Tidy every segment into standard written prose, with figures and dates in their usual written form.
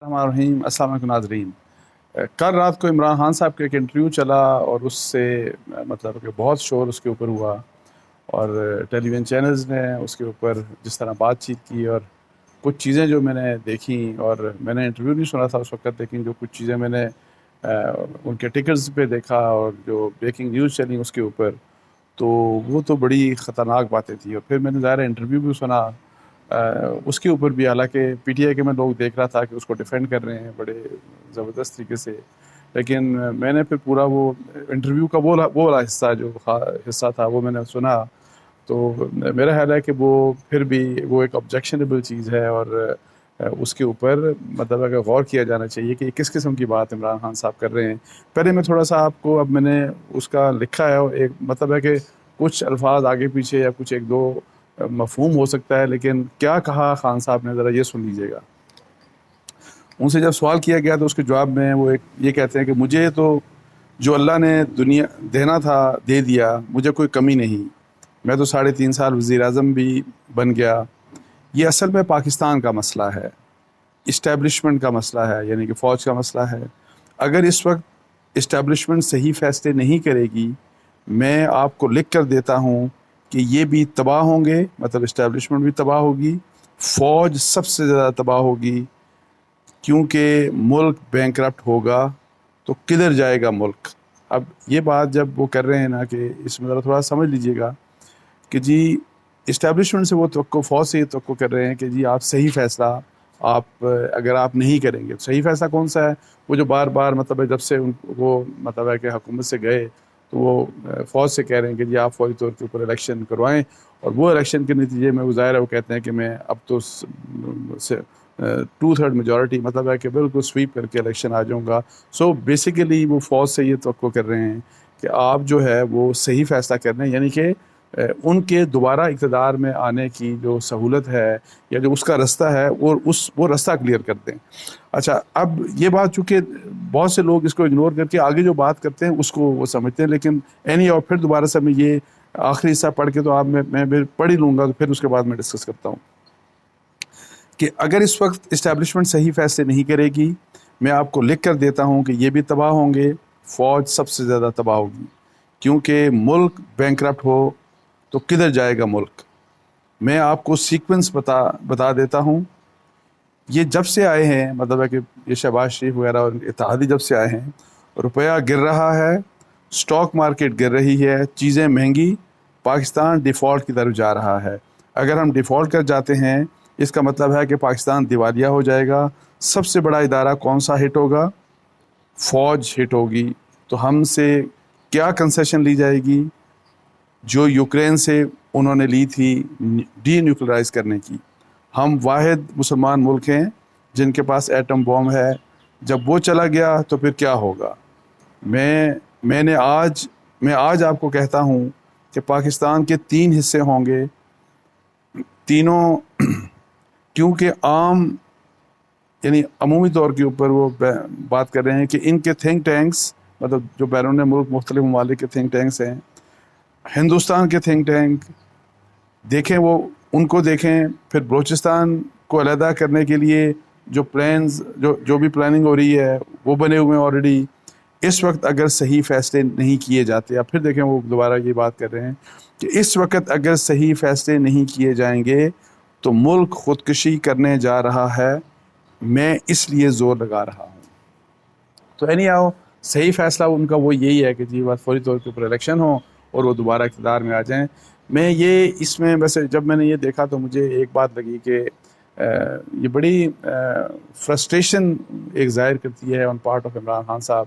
الرحیم السلام علیکم ناظرین۔ کل رات کو عمران خان صاحب کا ایک انٹرویو چلا اور اس سے مطلب کہ بہت شور اس کے اوپر ہوا، اور ٹیلی ویژن چینلز نے اس کے اوپر جس طرح بات چیت کی، اور کچھ چیزیں جو میں نے دیکھیں، اور میں نے انٹرویو نہیں سنا تھا اس وقت، لیکن جو کچھ چیزیں میں نے ان کے ٹکرز پہ دیکھا اور جو بریکنگ نیوز چلی اس کے اوپر، تو وہ تو بڑی خطرناک باتیں تھیں۔ اور پھر میں نے ظاہر انٹرویو بھی سنا اس کے اوپر بھی، حالانکہ پی ٹی آئی کے میں لوگ دیکھ رہا تھا کہ اس کو ڈیفینڈ کر رہے ہیں بڑے زبردست طریقے سے، لیکن میں نے پھر پورا وہ انٹرویو کا وہ والا حصہ جو حصہ تھا وہ میں نے سنا، تو میرا خیال ہے کہ وہ پھر بھی وہ ایک آبجیکشنیبل چیز ہے، اور اس کے اوپر مطلب اگر غور کیا جانا چاہیے کہ یہ کس قسم کی بات عمران خان صاحب کر رہے ہیں۔ پہلے میں تھوڑا سا آپ کو، اب میں نے اس کا لکھا ہے، ایک مطلب ہے کہ کچھ الفاظ آگے پیچھے یا کچھ ایک دو مفہوم ہو سکتا ہے، لیکن کیا کہا خان صاحب نے ذرا یہ سن لیجیے گا۔ ان سے جب سوال کیا گیا تو اس کے جواب میں وہ یہ کہتے ہیں کہ مجھے تو جو اللہ نے دنیا دینا تھا دے دیا، مجھے کوئی کمی نہیں، میں تو 3.5 سال وزیر اعظم بھی بن گیا۔ یہ اصل میں پاکستان کا مسئلہ ہے، اسٹیبلشمنٹ کا مسئلہ ہے، یعنی کہ فوج کا مسئلہ ہے۔ اگر اس وقت اسٹیبلشمنٹ صحیح فیصلے نہیں کرے گی، میں آپ کو لکھ کر دیتا ہوں کہ یہ بھی تباہ ہوں گے، مطلب اسٹیبلشمنٹ بھی تباہ ہوگی، فوج سب سے زیادہ تباہ ہوگی، کیونکہ ملک بینکرپٹ ہوگا تو کدھر جائے گا ملک۔ اب یہ بات جب وہ کر رہے ہیں نا، کہ اس میں ذرا تھوڑا سمجھ لیجئے گا کہ جی اسٹیبلشمنٹ سے وہ توقع، فوج سے یہ توقع کر رہے ہیں کہ جی آپ صحیح فیصلہ اگر آپ نہیں کریں گے، صحیح فیصلہ کون سا ہے؟ وہ جو بار بار مطلب ہے جب سے وہ مطلب ہے کہ حکومت سے گئے تو وہ فوج سے کہہ رہے ہیں کہ جی آپ فوری طور کے اوپر الیکشن کروائیں، اور وہ الیکشن کے نتیجے میں وہ ظاہر ہے وہ کہتے ہیں کہ میں اب تو 2/3 میجورٹی مطلب ہے کہ بالکل سویپ کر کے الیکشن آ جاؤں گا۔ سو بیسیکلی وہ فوج سے یہ توقع کر رہے ہیں کہ آپ جو ہے وہ صحیح فیصلہ کر رہے ہیں، یعنی کہ ان کے دوبارہ اقتدار میں آنے کی جو سہولت ہے یا جو اس کا رستہ ہے وہ رستہ کلیئر کرتے ہیں۔ اچھا، اب یہ بات چونکہ بہت سے لوگ اس کو اگنور کر کے آگے جو بات کرتے ہیں اس کو وہ سمجھتے ہیں، لیکن اور پھر دوبارہ سے میں یہ آخری حصہ پڑھ کے تو آپ میں پڑھ ہی لوں گا، تو پھر اس کے بعد میں ڈسکس کرتا ہوں کہ اگر اس وقت اسٹیبلشمنٹ صحیح فیصلے نہیں کرے گی، میں آپ کو لکھ کر دیتا ہوں کہ یہ بھی تباہ ہوں گے، فوج سب سے زیادہ تباہ ہوگی، کیونکہ ملک بینکرپٹ ہو تو کدھر جائے گا ملک۔ میں آپ کو سیکوینس بتا دیتا ہوں۔ یہ جب سے آئے ہیں، مطلب ہے کہ یہ شہباز شریف وغیرہ اور اتحادی جب سے آئے ہیں، روپیہ گر رہا ہے، سٹاک مارکیٹ گر رہی ہے، چیزیں مہنگی، پاکستان ڈیفالٹ کی طرف جا رہا ہے۔ اگر ہم ڈیفالٹ کر جاتے ہیں، اس کا مطلب ہے کہ پاکستان دیوالیہ ہو جائے گا۔ سب سے بڑا ادارہ کون سا ہٹ ہوگا؟ فوج ہٹ ہوگی۔ تو ہم سے کیا کنسیشن لی جائے گی؟ جو یوکرین سے انہوں نے لی تھی ڈی نیوکلرائز کرنے کی۔ ہم واحد مسلمان ملک ہیں جن کے پاس ایٹم بوم ہے، جب وہ چلا گیا تو پھر کیا ہوگا؟ میں آج آپ کو کہتا ہوں کہ پاکستان کے 3 حصے ہوں گے، تینوں کیونکہ یعنی عمومی طور کے اوپر وہ بات کر رہے ہیں کہ ان کے تھنک ٹینکس، مطلب جو بیرون ملک مختلف ممالک کے تھنک ٹینکس ہیں، ہندوستان کے تھنک ٹینک دیکھیں، وہ ان کو دیکھیں، پھر بلوچستان کو علیحدہ کرنے کے لیے جو پلانز جو بھی پلاننگ ہو رہی ہے وہ بنے ہوئے ہیں آلریڈی۔ اس وقت اگر صحیح فیصلے نہیں کیے جاتے، اب پھر دیکھیں وہ دوبارہ یہ بات کر رہے ہیں کہ اس وقت اگر صحیح فیصلے نہیں کیے جائیں گے تو ملک خودکشی کرنے جا رہا ہے، میں اس لیے زور لگا رہا ہوں۔ تو صحیح فیصلہ ان کا وہ یہی ہے کہ جی بات فوری طور کے اوپر الیکشن ہو اور وہ دوبارہ اقتدار میں آ جائیں۔ میں اس میں ویسے جب میں نے یہ دیکھا تو مجھے ایک بات لگی کہ یہ بڑی فرسٹریشن ایک ظاہر کرتی ہے on part of Imran Khan صاحب،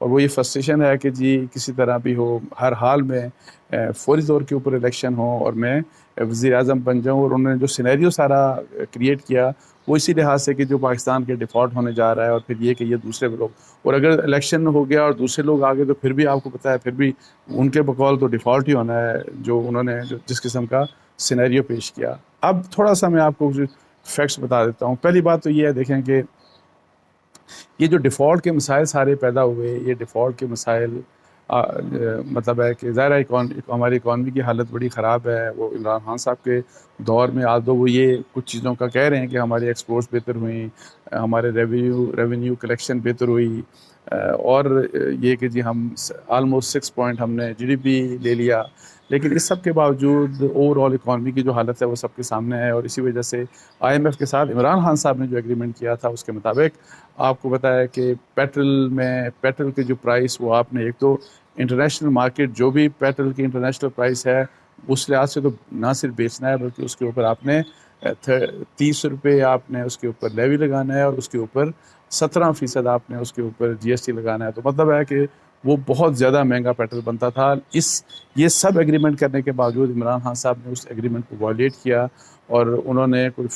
اور وہ یہ فرسٹریشن ہے کہ جی کسی طرح بھی ہو، ہر حال میں فوری طور کے اوپر الیکشن ہو اور میں وزیر اعظم بن جاؤں۔ اور انہوں نے جو سینیریو سارا کریٹ کیا وہ اسی لحاظ سے کہ جو پاکستان کے ڈیفالٹ ہونے جا رہا ہے، اور پھر یہ کہ یہ دوسرے لوگ، اور اگر الیکشن ہو گیا اور دوسرے لوگ آگے تو پھر بھی آپ کو پتہ ہے پھر بھی ان کے بقول تو ڈیفالٹ ہی ہونا ہے، جو انہوں نے جس قسم کا سینیریو پیش کیا۔ اب تھوڑا سا میں آپ کو فیکٹس بتا دیتا ہوں۔ پہلی بات تو یہ ہے، دیکھیں کہ یہ جو ڈیفالٹ کے مسائل سارے پیدا ہوئے، یہ ڈیفالٹ کے مسائل مطلب ہے کہ ظاہر ہے ہماری اکانومی کی حالت بڑی خراب ہے. وہ عمران خان صاحب کے دور میں آدھو وہ یہ کچھ چیزوں کا کہہ رہے ہیں کہ ہماری ایکسپورٹس بہتر ہوئیں, ہمارے ریونیو کلیکشن بہتر ہوئی, اور یہ کہ جی ہم آلموسٹ 6 پوائنٹ ہم نے جی ڈی پی لے لیا. لیکن اس سب کے باوجود اوور آل اکانومی کی جو حالت ہے وہ سب کے سامنے ہے, اور اسی وجہ سے آئی ایم ایف کے ساتھ عمران خان صاحب نے جو ایگریمنٹ کیا تھا اس کے مطابق آپ کو بتایا کہ پیٹرول کی جو پرائس وہ آپ نے ایک تو انٹرنیشنل مارکیٹ جو بھی پیٹرول کی انٹرنیشنل پرائس ہے اس لحاظ سے تو نہ صرف بیچنا ہے بلکہ اس کے اوپر آپ نے 30 روپے آپ نے اس کے اوپر لیوی لگانا ہے, اور اس کے اوپر 17% آپ نے اس کے اوپر جی ایس ٹی لگانا ہے. تو مطلب ہے کہ وہ بہت زیادہ مہنگا پیٹرول بنتا تھا. یہ سب ایگریمنٹ کرنے کے باوجود عمران خان صاحب نے اس ایگریمنٹ کو وائلیٹ کیا, اور انہوں نے کوئی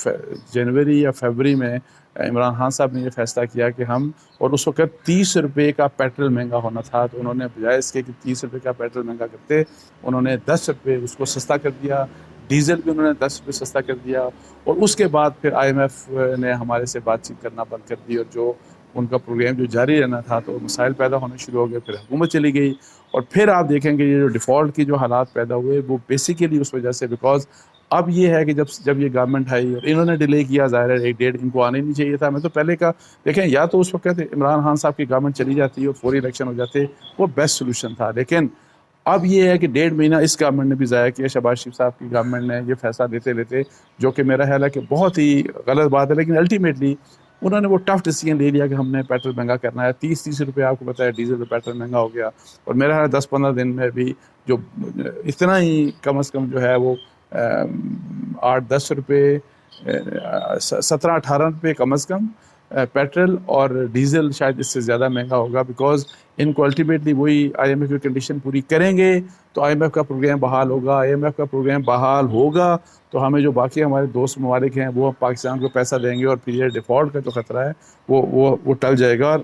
جنوری یا فیبری میں عمران خان صاحب نے یہ فیصلہ کیا کہ ہم, اور اس وقت 30 روپے کا پیٹرول مہنگا ہونا تھا, تو انہوں نے بجائے اس کے کہ 30 روپے کا پیٹرول مہنگا کرتے انہوں نے 10 روپے اس کو سستا کر دیا. ڈیزل بھی انہوں نے 10 روپے سستا کر دیا, اور اس کے بعد پھر آئی ایم ایف نے ہمارے سے بات چیت کرنا بند کر دی, اور جو ان کا پروگرام جو جاری رہنا تھا تو مسائل پیدا ہونے شروع ہو گئے. پھر حکومت چلی گئی, اور پھر آپ دیکھیں گے یہ جو ڈیفالٹ کی جو حالات پیدا ہوئے وہ بیسیکلی اس وجہ سے بیکاز اب یہ ہے کہ جب یہ گورنمنٹ آئی اور انہوں نے ڈیلے کیا, ظاہر ہے 1.5 ان کو آنے نہیں چاہیے تھا. میں تو پہلے کا دیکھیں, یا تو اس وقت عمران خان صاحب کی گورنمنٹ چلی جاتی اور فوری الیکشن ہو جاتے, وہ بیسٹ سولوشن تھا. لیکن اب یہ ہے کہ 1.5 مہینہ اس گورنمنٹ نے بھی ضائع کیا, شہباز شریف صاحب کی گورنمنٹ نے یہ فیصلہ لیتے جو کہ میرا خیال ہے کہ بہت ہی غلط بات ہے. لیکن الٹیمیٹلی انہوں نے وہ ٹف ڈیسیجن لے لیا کہ ہم نے پیٹرول مہنگا کرنا ہے. 30 روپے آپ کو بتایا ڈیزل پہ پیٹرول مہنگا ہو گیا, اور میرا خیال 10-15 دن میں بھی جو اتنا ہی کم از کم جو ہے وہ 8-10 روپے 17-18 روپے کم از کم پیٹرول اور ڈیزل شاید اس سے زیادہ مہنگا ہوگا, بیکاز ان کو الٹیمیٹلی وہی آئی ایم ایف کی کنڈیشن پوری کریں گے تو آئی ایم ایف کا پروگرام بحال ہوگا. آئی ایم ایف کا پروگرام بحال ہوگا تو ہمیں جو باقی ہمارے دوست ممالک ہیں وہ پاکستان کو پیسہ دیں گے, اور پھر یہ ڈیفالٹ کا جو خطرہ ہے وہ ٹل جائے گا. اور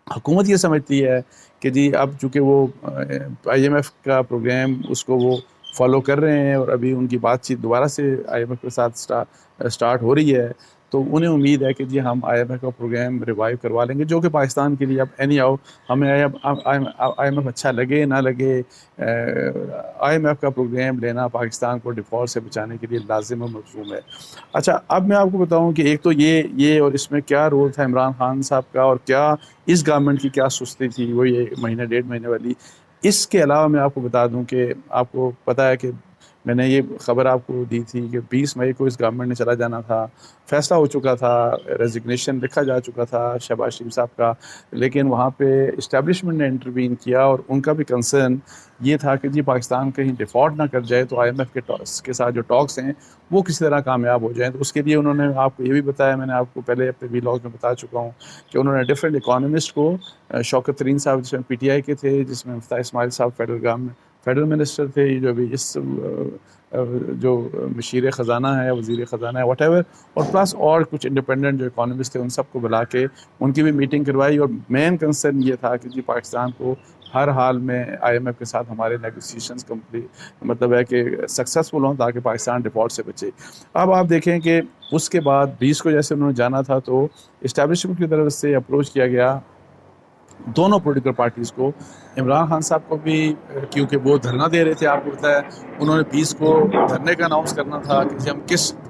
حکومت یہ سمجھتی ہے کہ جی اب چونکہ وہ آئی ایم ایف کا پروگرام اس کو وہ فالو کر رہے ہیں, اور ابھی ان کی بات چیت دوبارہ سے آئی ایم ایف کے ساتھ اسٹارٹ ہو رہی ہے, تو انہیں امید ہے کہ جی ہم آئی ایم ایف کا پروگرام ریوائیو کروا لیں گے, جو کہ پاکستان کے لیے اب اینی آؤ ہمیں آئی ایم ایف اچھا لگے نہ لگے, آئی ایم ایف کا پروگرام لینا پاکستان کو ڈیفالٹ سے بچانے کے لیے لازم و ملزوم ہے. اچھا, اب میں آپ کو بتاؤں کہ ایک تو یہ اور اس میں کیا رول تھا عمران خان صاحب کا, اور کیا اس گورنمنٹ کی کیا سستی تھی وہ یہ مہینہ 1.5 مہینے والی. اس کے علاوہ میں آپ کو بتا دوں کہ آپ کو پتہ ہے کہ میں نے یہ خبر آپ کو دی تھی کہ 20 مئی کو اس گورنمنٹ نے چلا جانا تھا, فیصلہ ہو چکا تھا, ریزگنیشن لکھا جا چکا تھا شہباز شریف صاحب کا, لیکن وہاں پہ اسٹیبلشمنٹ نے انٹروین کیا, اور ان کا بھی کنسرن یہ تھا کہ جی پاکستان کہیں ڈیفالٹ نہ کر جائے تو آئی ایم ایف کے ساتھ جو ٹاکس ہیں وہ کسی طرح کامیاب ہو جائیں. تو اس کے لیے انہوں نے آپ کو یہ بھی بتایا, میں نے آپ کو پہلے اپنے ویلاگ میں بتا چکا ہوں کہ انہوں نے ڈفرینٹ اکانومسٹ کو, شوکت ترین صاحب جس میں پی ٹی آئی کے تھے, جس میں مفتاح اسماعیل صاحب فیڈرل منسٹر تھے, جو بھی اس جو مشیر خزانہ ہے, وزیر خزانہ ہے, واٹ ایور, اور پلس اور کچھ انڈیپینڈنٹ جو اکانومسٹ تھے ان سب کو بلا کے ان کی بھی میٹنگ کروائی. اور مین کنسرن یہ تھا کہ جی پاکستان کو ہر حال میں آئی ایم ایف کے ساتھ ہمارے نیگوسیشنز کمپلیٹ مطلب ہے کہ سکسیزفل ہوں تاکہ پاکستان ڈیفالٹ سے بچے. اب آپ دیکھیں کہ اس کے بعد 20 کو جیسے انہوں نے جانا تھا تو اسٹیبلشمنٹ کی طرف سے اپروچ کیا گیا دونوں پولیٹیکل پارٹیز کو. عمران خان صاحب کو بھی کیونکہ وہ دھرنا دے رہے تھے, آپ کو پتہ ہے انہوں نے 20 کو دھرنے کا اناؤنس کرنا تھا کہ ہم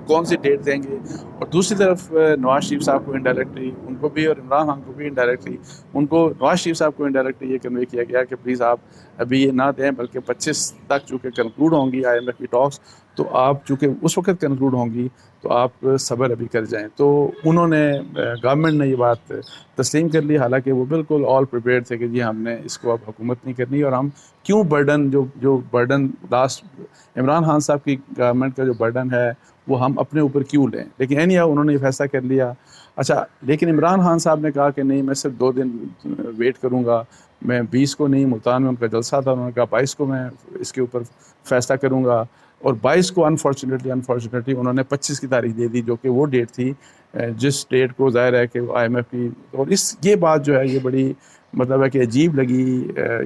کون سی ڈیٹ دیں گے, اور دوسری طرف نواز شریف صاحب کو انڈائریکٹلی ان کو بھی, اور عمران خان کو بھی انڈائریکٹلی ان کو, نواز شریف صاحب کو انڈائریکٹلی یہ کنوے کیا گیا کہ پلیز آپ ابھی یہ نہ دیں, بلکہ 25 تک چونکہ کنکلوڈ ہوں گی آئی ایم ایف کی ٹاکس, تو آپ چونکہ اس وقت کنکلوڈ ہوں گی تو آپ صبر ابھی کر جائیں. تو انہوں نے گورنمنٹ نے یہ بات تسلیم کر لی, حالانکہ وہ بالکل آل پریپیئرڈ تھے کہ جی ہم نے اس کو اب حکومت نہیں کرنی, اور ہم کیوں برڈن جو برڈن لاسٹ عمران خان صاحب کی گورنمنٹ کا جو برڈن ہے وہ ہم اپنے اوپر کیوں لیں. لیکن اینی انہوں نے یہ فیصلہ کر لیا. اچھا, لیکن عمران خان صاحب نے کہا کہ نہیں میں صرف 2 دن ویٹ کروں گا, میں 20 کو نہیں, ملتان میں ان کا جلسہ تھا, انہوں نے کہا 22 کو میں اس کے اوپر فیصلہ کروں گا, اور 22 کو انفارچونیٹلی انہوں نے 25 کی تاریخ دے دی, جو کہ وہ ڈیٹ تھی جس ڈیٹ کو ظاہر ہے کہ IMF کی، اور یہ بات جو ہے یہ بڑی مطلب ہے کہ عجیب لگی.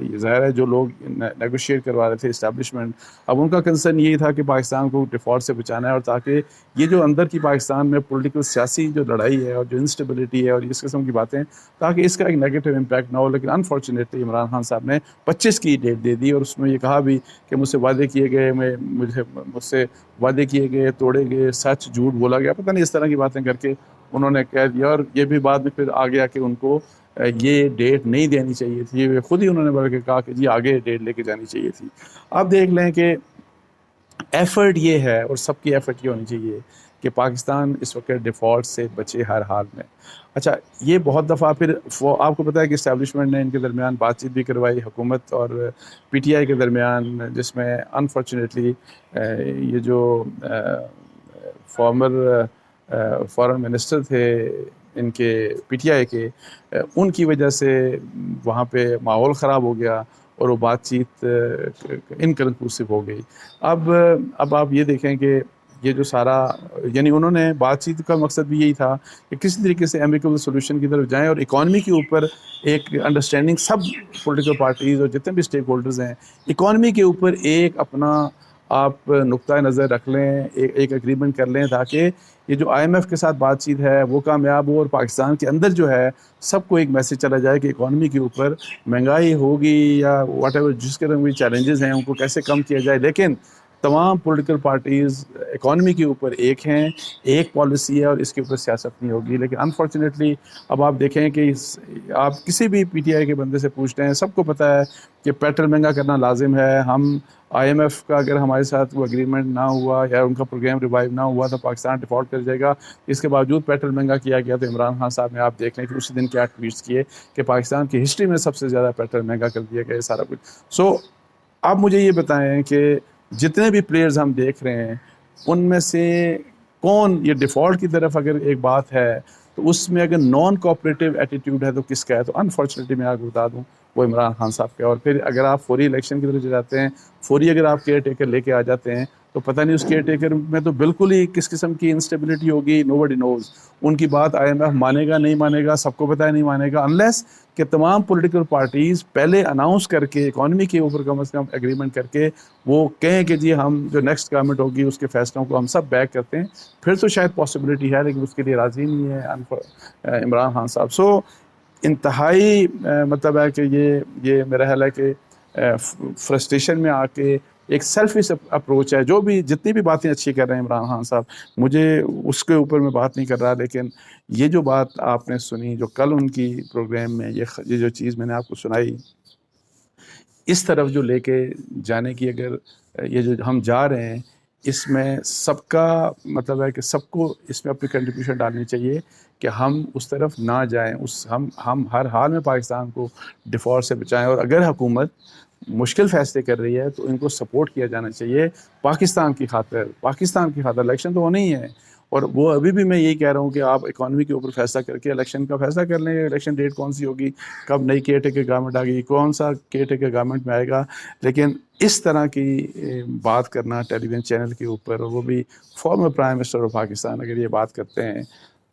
یہ ظاہر ہے جو لوگ نیگوشیٹ کروا رہے تھے اسٹیبلشمنٹ، اب ان کا کنسرن یہی تھا کہ پاکستان کو ڈیفالٹ سے بچانا ہے، اور تاکہ یہ جو اندر کی پاکستان میں پولیٹیکل سیاسی جو لڑائی ہے اور جو انسٹیبلٹی ہے اور اس قسم کی باتیں، تاکہ اس کا ایک نیگیٹو امپیکٹ نہ ہو. لیکن انفارچونیٹلی عمران خان صاحب نے 25 کی ڈیٹ دے دی، اور اس میں یہ کہا بھی کہ مجھ سے وعدے کیے گئے، مجھ سے وعدے کیے گئے توڑے گئے، سچ جھوٹ بولا گیا، پتہ نہیں اس طرح کی باتیں کر کے انہوں نے کہہ دیا. اور یہ بھی بعد میں پھر آگے آ کے ان کو یہ ڈیٹ نہیں دینی چاہیے تھی، یہ خود ہی انہوں نے بلکہ کہا کہ جی آگے ڈیٹ لے کے جانی چاہیے تھی. آپ دیکھ لیں کہ ایفرٹ یہ ہے، اور سب کی ایفرٹ یہ ہونی چاہیے کہ پاکستان اس وقت ڈیفالٹ سے بچے ہر حال میں. اچھا، یہ بہت دفعہ پھر آپ کو پتہ ہے کہ اسٹیبلشمنٹ نے ان کے درمیان بات چیت بھی کروائی، حکومت اور PTI کے درمیان، جس میں انفارچونیٹلی یہ جو فارن منسٹر تھے ان کے PTI کے، ان کی وجہ سے وہاں پہ ماحول خراب ہو گیا اور وہ بات چیت انکنکلوسیو ہو گئی. اب آپ یہ دیکھیں کہ یہ جو سارا، یعنی انہوں نے بات چیت کا مقصد بھی یہی تھا کہ کسی طریقے سے ایمیکل سولوشن کی طرف جائیں، اور اکانومی کے اوپر ایک انڈرسٹینڈنگ سب پولیٹیکل پارٹیز اور جتنے بھی اسٹیک ہولڈرز ہیں، اکانومی کے اوپر ایک اپنا آپ نقطۂ نظر رکھ لیں، ایک اگریمنٹ کر لیں، تاکہ یہ جو IMF کے ساتھ بات چیت ہے وہ کامیاب ہو، اور پاکستان کے اندر جو ہے سب کو ایک میسج چلا جائے کہ اکانومی کے اوپر مہنگائی ہوگی یا واٹ ایور جس کے بھی چیلنجز ہیں ان کو کیسے کم کیا جائے، لیکن تمام پولیٹیکل پارٹیز اکانومی کے اوپر ایک ہیں، ایک پالیسی ہے، اور اس کے اوپر سیاست نہیں ہوگی. لیکن انفارچونیٹلی اب آپ دیکھیں کہ آپ کسی بھی PTI کے بندے سے پوچھتے ہیں، سب کو پتہ ہے کہ پیٹرول مہنگا کرنا لازم ہے. ہم IMF کا اگر ہمارے ساتھ وہ اگریمنٹ نہ ہوا یا ان کا پروگرام ریوائیو نہ ہوا تو پاکستان ڈیفالٹ کر جائے گا. اس کے باوجود پیٹرول مہنگا کیا گیا. تو عمران خان صاحب نے آپ دیکھ لیں کہ اسی دن کیا ٹویٹس کیے کہ پاکستان کی ہسٹری میں سب سے زیادہ پیٹرول مہنگا کر دیا گیا، سارا کچھ. سو آپ مجھے یہ بتائیں کہ جتنے بھی پلیئرز ہم دیکھ رہے ہیں ان میں سے کون یہ ڈیفالٹ کی طرف اگر ایک بات ہے تو اس میں اگر نان کوآپریٹو ایٹیٹیوڈ ہے تو کس کا ہے؟ تو انفارچونیٹلی میں آپ کو بتا دوں وہ عمران خان صاحب کا. اور پھر اگر آپ فوری الیکشن کی طرف جاتے ہیں، فوری اگر آپ کیئر ٹیکر لے کے آ جاتے ہیں تو پتہ نہیں اس کیئر ٹیکر میں تو بالکل ہی کس قسم کی انسٹیبلٹی ہوگی، نو بڈی نوز. ان کی بات IMF مانے گا نہیں مانے گا، سب کو پتہ ہے نہیں مانے گا، انلیس کہ تمام پولیٹیکل پارٹیز پہلے اناؤنس کر کے اکانومی کے اوپر کم از کم ایگریمنٹ کر کے وہ کہیں کہ جی ہم جو نیکسٹ گورنمنٹ ہوگی اس کے فیصلوں کو ہم سب بیک کرتے ہیں، پھر تو شاید پاسبلٹی ہے. لیکن اس کے لیے راضی نہیں ہے عمران خان صاحب. سو انتہائی مطلب ہے کہ یہ میرا خیال ہے کہ فرسٹریشن میں آ کے ایک سیلفش اپروچ ہے. جو بھی جتنی بھی باتیں اچھی کر رہے ہیں عمران خان صاحب، مجھے اس کے اوپر میں بات نہیں کر رہا، لیکن یہ جو بات آپ نے سنی جو کل ان کی پروگرام میں یہ جو چیز میں نے آپ کو سنائی، اس طرف جو لے کے جانے کی اگر یہ جو ہم جا رہے ہیں، اس میں سب کا مطلب ہے کہ سب کو اس میں اپنی کنٹریبیوشن ڈالنی چاہیے کہ ہم اس طرف نہ جائیں. ہم ہر حال میں پاکستان کو ڈیفالٹ سے بچائیں. اور اگر حکومت مشکل فیصلے کر رہی ہے تو ان کو سپورٹ کیا جانا چاہیے پاکستان کی خاطر. الیکشن تو ہونا ہی ہے، اور وہ ابھی بھی میں یہی کہہ رہا ہوں کہ آپ اکانومی کے اوپر فیصلہ کر کے الیکشن کا فیصلہ کر لیں. الیکشن ڈیٹ کون سی ہوگی، کب نئی کیئر ٹیکر گورنمنٹ آ گئی، کون سا کیئر ٹیکر گورنمنٹ میں آئے گا. لیکن اس طرح کی بات کرنا ٹیلی ویژن چینل کے اوپر، وہ بھی former prime minister of Pakistan اگر یہ بات کرتے ہیں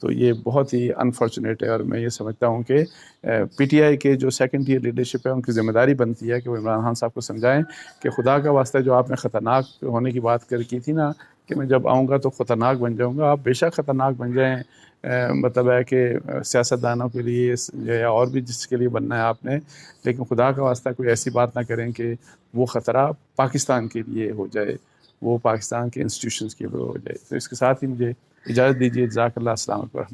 تو یہ بہت ہی انفارچونیٹ ہے. اور میں یہ سمجھتا ہوں کہ PTI کے جو سیکنڈ ٹیئر لیڈرشپ ہے ان کی ذمہ داری بنتی ہے کہ وہ عمران خان صاحب کو سمجھائیں کہ خدا کا واسطہ جو آپ نے خطرناک ہونے کی بات کی تھی نا کہ میں جب آؤں گا تو خطرناک بن جاؤں گا، آپ بے شک خطرناک بن جائیں. مطلب ہے کہ سیاستدانوں کے لیے یا اور بھی جس کے لیے بننا ہے آپ نے، لیکن خدا کا واسطہ کوئی ایسی بات نہ کریں کہ وہ خطرہ پاکستان کے لیے ہو جائے، وہ پاکستان کے انسٹیٹیوشنز کے لیے ہو جائے. تو اس کے ساتھ ہی مجھے اجازت دیجیے. جزاک اللہ. السلام علیکم.